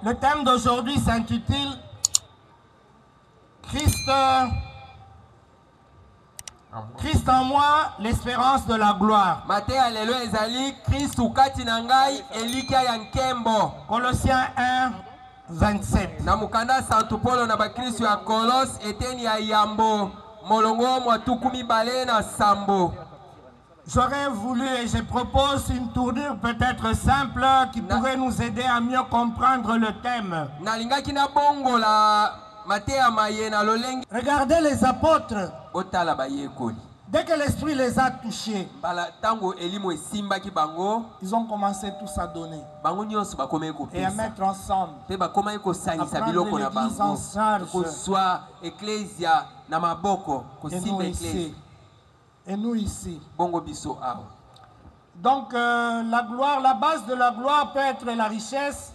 Le thème d'aujourd'hui s'intitule Christ en moi, l'espérance de la gloire. Colossiens 1, 27. J'aurais voulu et je propose une tournure peut-être simple qui pourrait nous aider à mieux comprendre le thème. Regardez les apôtres. Dès que l'esprit les a touchés, ils ont commencé tous à donner et à mettre ensemble, à prendre l'église en charge. Et nous ici. Donc la gloire, la base de la gloire peut être la richesse.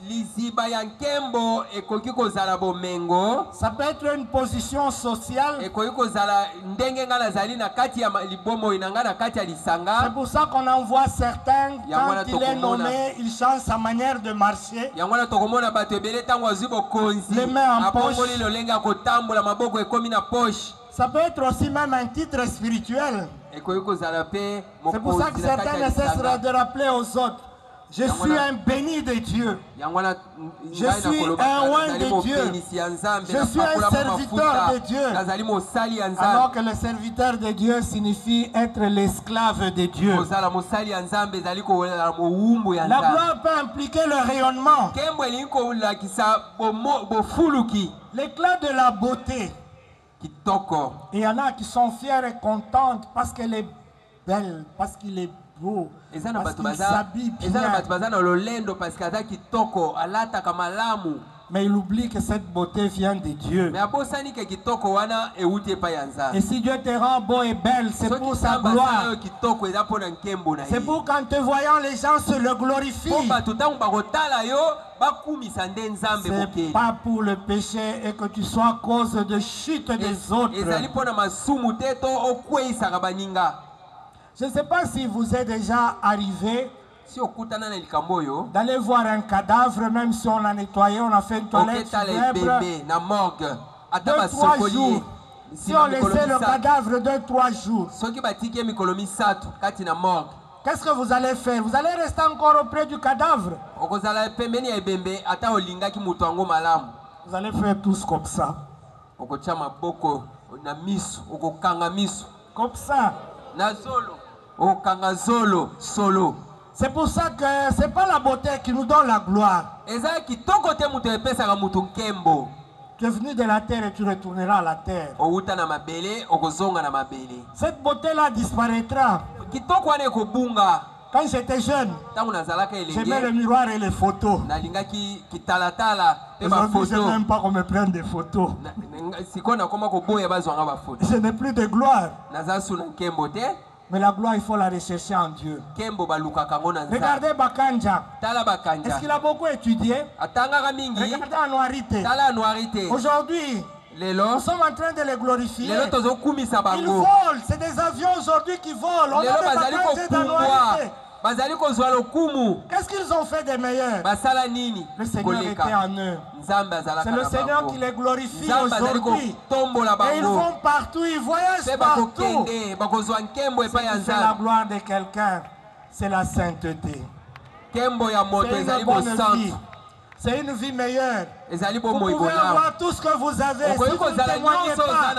Ça peut être une position sociale. C'est pour ça qu'on en voit certains, quand il est nommé, il change sa manière de marcher. Les mains en poche. Ça peut être aussi même un titre spirituel. C'est pour ça que certains ne cessent de rappeler aux autres: je suis un béni de Dieu. Je suis un oint de Dieu. Je suis un serviteur de Dieu. Alors que le serviteur de Dieu signifie être l'esclave de Dieu. La gloire peut impliquer le rayonnement, l'éclat de la beauté. Et il y en a qui sont fiers et contentes parce qu'elle est belle, parce qu'il est beau, parce qu'il s'habille bien. Mais il oublie que cette beauté vient de Dieu. Et si Dieu te rend beau et belle, c'est pour sa gloire. C'est pour qu'en te voyant, les gens se le glorifient. C'est pas pour le péché et que tu sois cause de chute des autres. Je ne sais pas si vous êtes déjà arrivé d'aller voir un cadavre, même si on a nettoyé, on a fait une toilette funèbre, 2-3 jours. Si on laissait le cadavre 2-3 jours, qu'est-ce que vous allez faire? Vous allez rester encore auprès du cadavre. Vous allez faire tous comme ça. Comme ça. C'est pour ça que ce n'est pas la beauté qui nous donne la gloire. Tu es venu de la terre et tu retourneras à la terre. Cette beauté-là disparaîtra. Quand j'étais jeune, j'aimais le miroir et les photos. Aujourd'hui, je n'aime pas qu'on me prenne des photos. Je n'ai plus de gloire. Mais la gloire, il faut la rechercher en Dieu. Regardez Bakanja. Est-ce qu'il a beaucoup étudié? Regardez Anouarité. Aujourd'hui, nous sommes en train de les glorifier. Ils volent. C'est des avions aujourd'hui qui volent. On a des Bakanja d'Anouarité. Qu'est-ce qu'ils ont fait des meilleurs? Le Seigneur était en eux. C'est le Seigneur qui les glorifie aujourd'hui. Et ils vont partout, ils voyagent partout. C'est la gloire de quelqu'un. C'est la sainteté. C'est une bonne vie. C'est une vie meilleure. Vous pouvez avoir tout ce que vous avez. Si vous ne témoignez pas,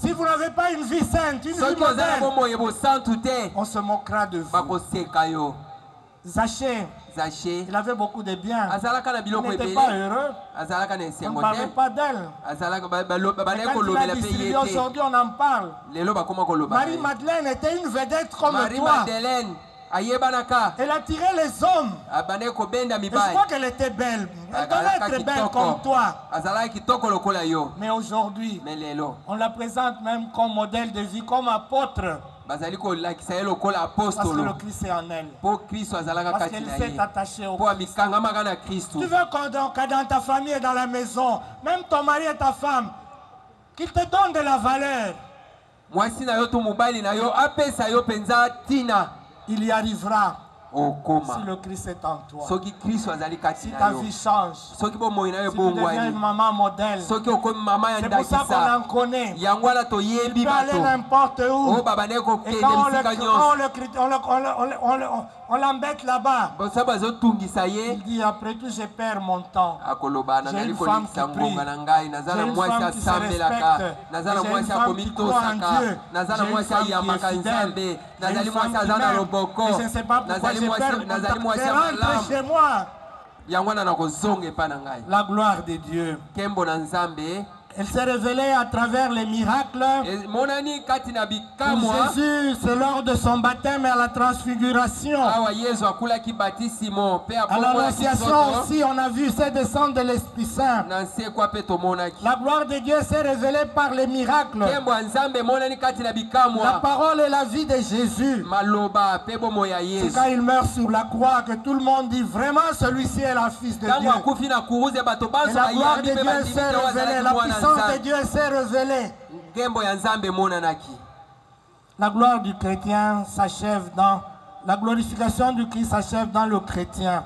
si vous n'avez pas une vie sainte, une vie moderne, on se moquera de vous. Zachée, il avait beaucoup de biens. Il n'était pas heureux. On ne parlait pas d'elle. Mais quand il a distribué aujourd'hui, on en parle. Marie-Madeleine était une vedette comme toi. Elle attirait les hommes. Et je crois qu'elle était belle. Elle devait être belle comme toi. Mais aujourd'hui, on la présente même comme modèle de vie, comme apôtre. Parce que le Christ est en elle. Parce qu'elle s'est attachée au Christ. Tu veux que dans ta famille et dans la maison, même ton mari et ta femme, qu'ils te donnent de la valeur. Il y arrivera. Si le Christ est en toi, si ta vie change, si tu deviens une maman modèle, c'est pour ça qu'on en connaît. Il peut aller n'importe où. Et quand on l'embête là-bas, il dit après tout je perds mon temps. J'ai une femme qui prie, j'ai une femme qui se respecte, j'ai une femme qui croit en Dieu, j'ai une femme qui est fidèle, j'ai une femme qui m'aime, et je ne sais pas pourquoi je perds mon temps. Je rentre chez moi. La gloire de Dieu. Elle s'est révélée à travers les miracles. Pour Jésus, c'est lors de son baptême et à la transfiguration. À l'Annonciation aussi, on a vu cette descente de l'Esprit Saint. La gloire de Dieu s'est révélée par les miracles. La parole et la vie de Jésus. C'est quand il meurt sur la croix que tout le monde dit vraiment celui-ci est le Fils de Dieu. Et la gloire de Dieu s'est révélée. La puissance de Dieu s'est révélée. La gloire du chrétien s'achève dans la glorification du Christ s'achève dans le chrétien.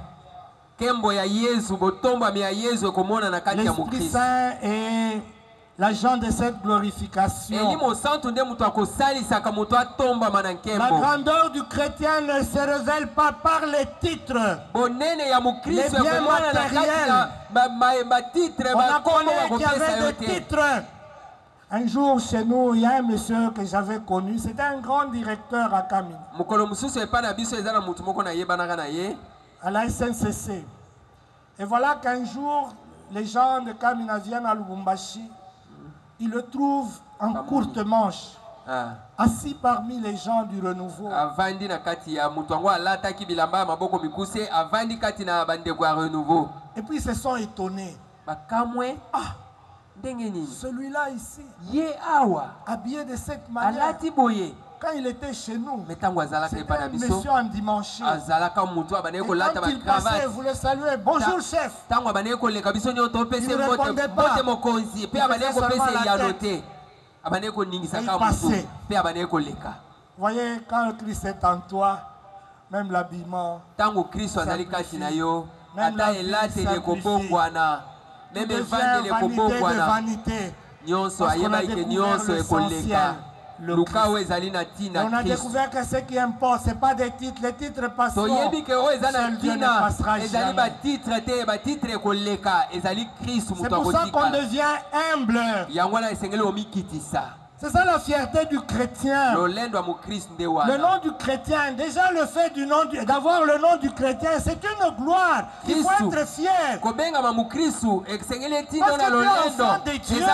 L'Esprit Saint est l'agent de cette glorification. La grandeur du chrétien ne se révèle pas par les titres, les biens matériels. On a connu qu'il y avait des titres. Un jour chez nous, il y a un monsieur que j'avais connu, c'était un grand directeur à Kamina, à la SNCC. Et voilà qu'un jour, les gens de Kamina viennent à Lubumbashi, ils le trouvent en courte manche, assis parmi les gens du renouveau. Et puis ils se sont étonnés. Celui-là ici, habillé de cette manière, quand il était chez nous, c'était un monsieur en dimanche. Et quand il passait, vous le saluez, bonjour chef. Il ne répondait pas. Il faisait seulement la tête. Il passait. Vous voyez, quand le Christ est en toi, même l'habillement, même la vie même vanité de vanité. Parce qu'on a découvert l'essentiel, le Christ. Et on a découvert que ce qui importe, ce n'est pas des titres. Les titres passeront. Seul Dieu ne passera jamais. C'est pour ça qu'on devient humble. C'est ça la fierté du chrétien. Le nom du chrétien, déjà le fait d'avoir le nom du chrétien, c'est une gloire. Il faut être fier. Parce que tu es enfant de Dieu.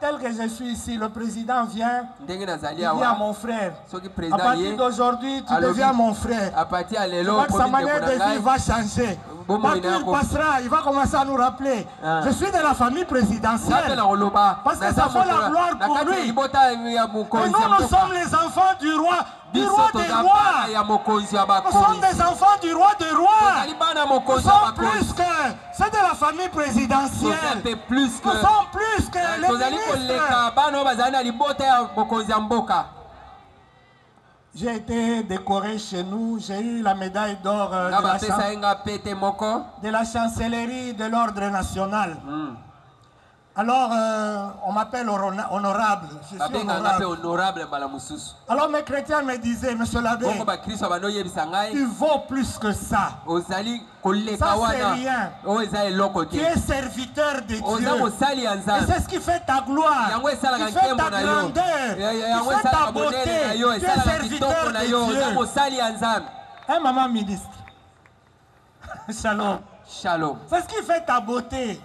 Tel que je suis ici, le président vient, il dit à mon frère, à partir d'aujourd'hui, tu deviens mon frère. Tu vois que sa manière de vivre va changer. Partout il passera, il va commencer à nous rappeler. Je suis de la famille présidentielle. Parce que ça fait la gloire pour lui. Et nous, nous sommes les enfants du roi. Du roi des rois. Nous sommes des enfants du roi des rois. Nous sommes plus que c'est de la famille présidentielle. Nous sommes plus que les ministres. J'ai été décoré chez nous, j'ai eu la médaille d'or de la chancellerie de l'ordre national. Alors, on m'appelle honorable. Je suis honorable. Alors, mes chrétiens me disaient, monsieur l'abbé, tu vaux plus que ça. Ça, c'est rien. Tu es serviteur de Dieu. Et c'est ce qui fait ta gloire, qui fait ta grandeur, qui fait ta beauté. Tu es serviteur de Dieu. Hein, maman ministre? Shalom. Shalom. C'est ce qui fait ta beauté.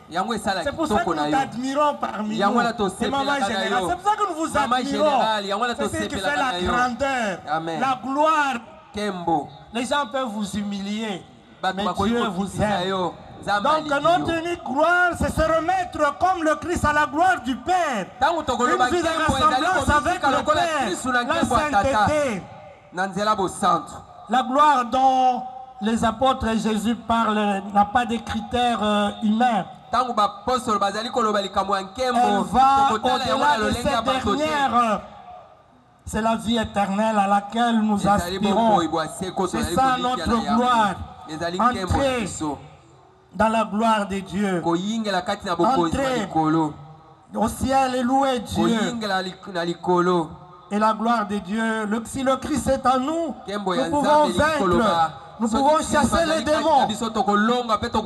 C'est pour ça que nous t'admirons parmi nous. C'est maman générale. C'est pour ça que nous vous admirons. C'est ce qui fait la grandeur, la gloire. Les gens peuvent vous humilier, mais Dieu vous aime. Donc notre unique gloire, c'est se remettre comme le Christ à la gloire du Père. Une vie de ressemblance avec le Père, la sainteté. La gloire dont les apôtres et Jésus parlent n'a pas de critères humains. Elle va au-delà de ces dernières C'est la vie éternelle à laquelle nous aspirons. C'est ça notre gloire. Entrer dans la gloire de Dieu. Entrer au ciel et louer Dieu. Et la gloire de Dieu, si le Christ est en nous, nous pouvons vaincre. Nous pouvons chasser les démons. Nous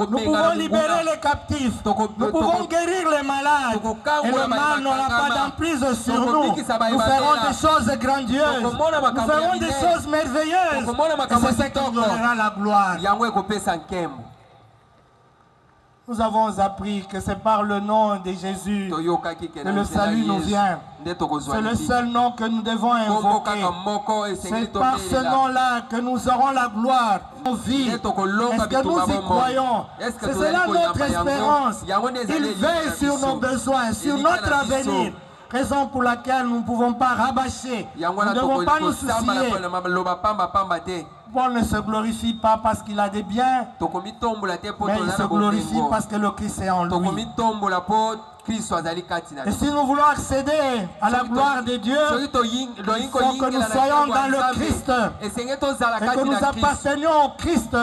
pouvons libérer les captifs. Nous pouvons guérir les malades. Et le mal n'aura pas d'emprise sur nous. Nous ferons des choses grandioses. Nous ferons des choses merveilleuses. Et c'est ce qui nous donnera la gloire. Nous avons appris que c'est par le nom de Jésus que le salut nous vient. C'est le seul nom que nous devons invoquer. C'est par ce nom-là que nous aurons la gloire. Nos vies. Est-ce que nous y croyons? C'est cela notre espérance. Il veille sur nos besoins, sur notre avenir. Raison pour laquelle nous ne pouvons pas rabâcher. Nous ne devons pas nous soucier. Paul ne se glorifie pas parce qu'il a des biens, mais il se glorifie parce que le Christ est en lui. Et si nous voulons accéder à la gloire de Dieu, il faut que nous soyons dans le Christ et que nous appartenions au Christ.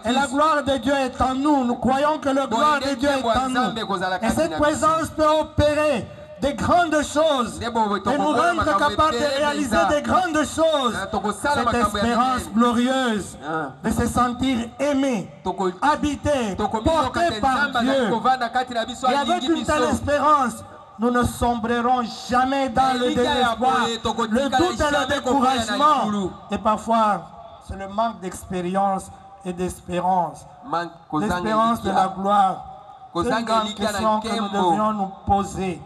Et la gloire de Dieu est en nous. Nous croyons que la gloire de Dieu est en nous. Et cette présence peut opérer des grandes choses et nous rendre capables de réaliser des grandes choses. Cette espérance glorieuse de se sentir aimé, habité, porté par Dieu. Et avec une telle espérance, nous ne sombrerons jamais dans le désespoir, le doute et le découragement. Et parfois, c'est le manque d'expérience et d'espérance. L'espérance de la gloire. C'est une grande question que nous devrions nous poser.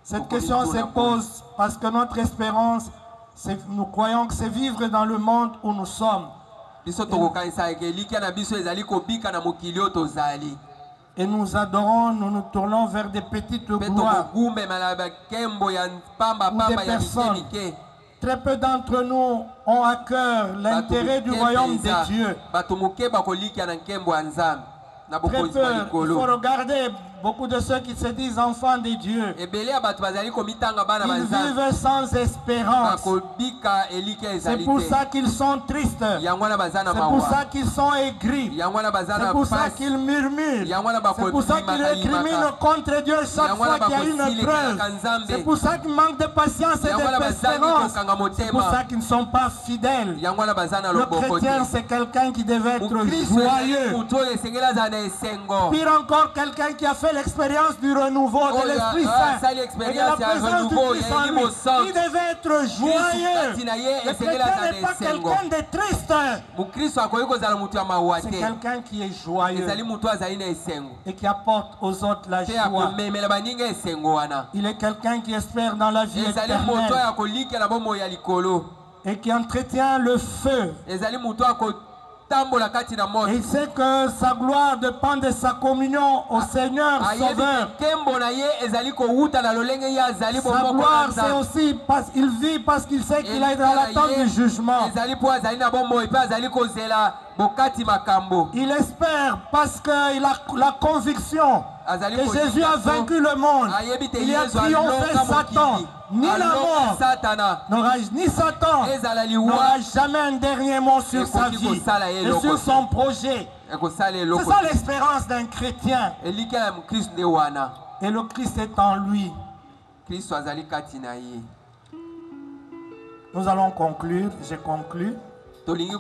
Cette question se pose parce que notre espérance, nous croyons que c'est vivre dans le monde où nous sommes. Et nous adorons, nous nous tournons vers des petites gloires ou des personnes. Très peu d'entre nous ont à cœur l'intérêt du royaume de Dieu. Très peu, il faut regarder beaucoup de ceux qui se disent enfants de Dieu. Ils vivent sans espérance. C'est pour ça qu'ils sont tristes. C'est pour ça qu'ils sont aigris. C'est pour ça qu'ils murmurent. C'est pour ça qu'ils récriminent contre Dieu chaque fois qu'il y a une épreuve. C'est pour ça qu'ils manquent de patience et de persévérance. C'est pour ça qu'ils ne sont pas fidèles. Le chrétien, c'est quelqu'un qui devait être joyeux. Pire encore, quelqu'un qui a fait l'expérience du renouveau de l'Esprit Saint et de la présence du Christ en lui. Il devait être joyeux. Le chrétien n'est pas quelqu'un de triste. C'est quelqu'un qui est joyeux et qui apporte aux autres la joie. Il est quelqu'un qui espère dans la vie éternelle et qui entretient le feu. Et il sait que sa gloire dépend de sa communion au Seigneur Sauveur. Sa gloire, c'est aussi parce qu'il vit, parce qu'il sait qu'il est dans l'attente du jugement. Il espère parce qu'il a la conviction que Jésus a vaincu le monde. Il a triomphé Satan. Ni la mort ni Satan n'aura jamais un dernier mot sur sa vie et sur son projet. C'est ça l'espérance d'un chrétien. Et le Christ est en lui. Nous allons conclure. J'ai conclu. Il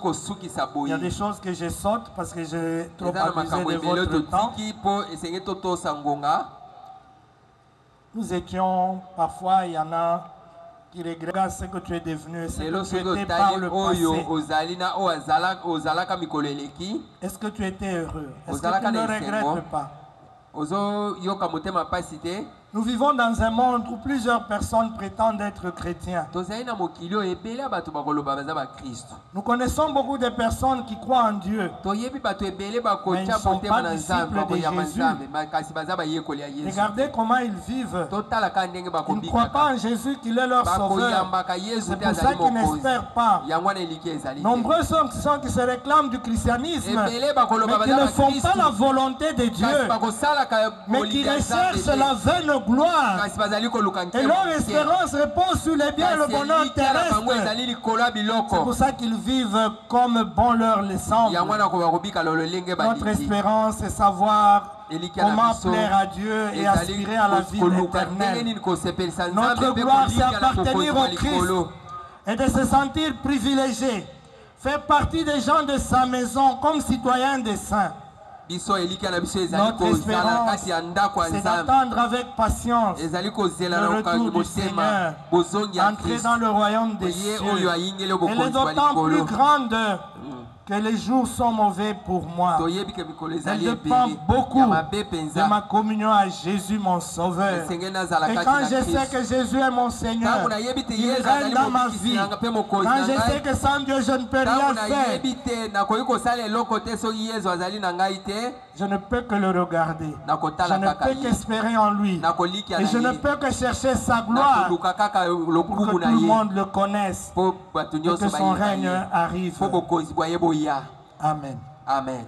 y a des choses que je saute parce que j'ai trop abusé de votre temps. Nous étions, parfois il y en a qui regrettent ce que tu es devenu, ce que tu étais par le passé. Est-ce que tu étais heureux? Est-ce que tu ne regrettes pas? Nous vivons dans un monde où plusieurs personnes prétendent être chrétiens. Nous connaissons beaucoup de personnes qui croient en Dieu, mais ils ne sont pas disciples de Jésus. Regardez comment ils vivent. Ils ne croient pas en Jésus qu'il est leur sauveur. C'est pour ça qu'ils n'espèrent pas. Nombreux sont ceux qui se réclament du christianisme, mais qui ne font pas la volonté de Dieu, mais qui recherchent la vaine gloire. Et leur espérance repose sur les biens et le bonheur terrestre. C'est pour ça qu'ils vivent comme bon leur le semble. Notre espérance est savoir comment plaire à Dieu et aspirer à la vie éternelle. Notre gloire, c'est appartenir au Christ et de se sentir privilégié. Faire partie des gens de sa maison comme citoyen des saints. Notre espérance, c'est d'attendre avec patience le retour du Seigneur, entrer dans le royaume des cieux. Elle est d'autant plus grande que les jours sont mauvais pour moi. Elle dépend beaucoup de ma communion à Jésus mon Sauveur. Et quand je sais que Jésus est mon Seigneur, il règne dans ma vie. Quand je sais que sans Dieu je ne peux rien faire, je ne peux que le regarder. Je ne peux qu'espérer en lui. Et je ne peux que chercher sa gloire pour que tout le monde le connaisse et que son règne arrive. Amen. Amen.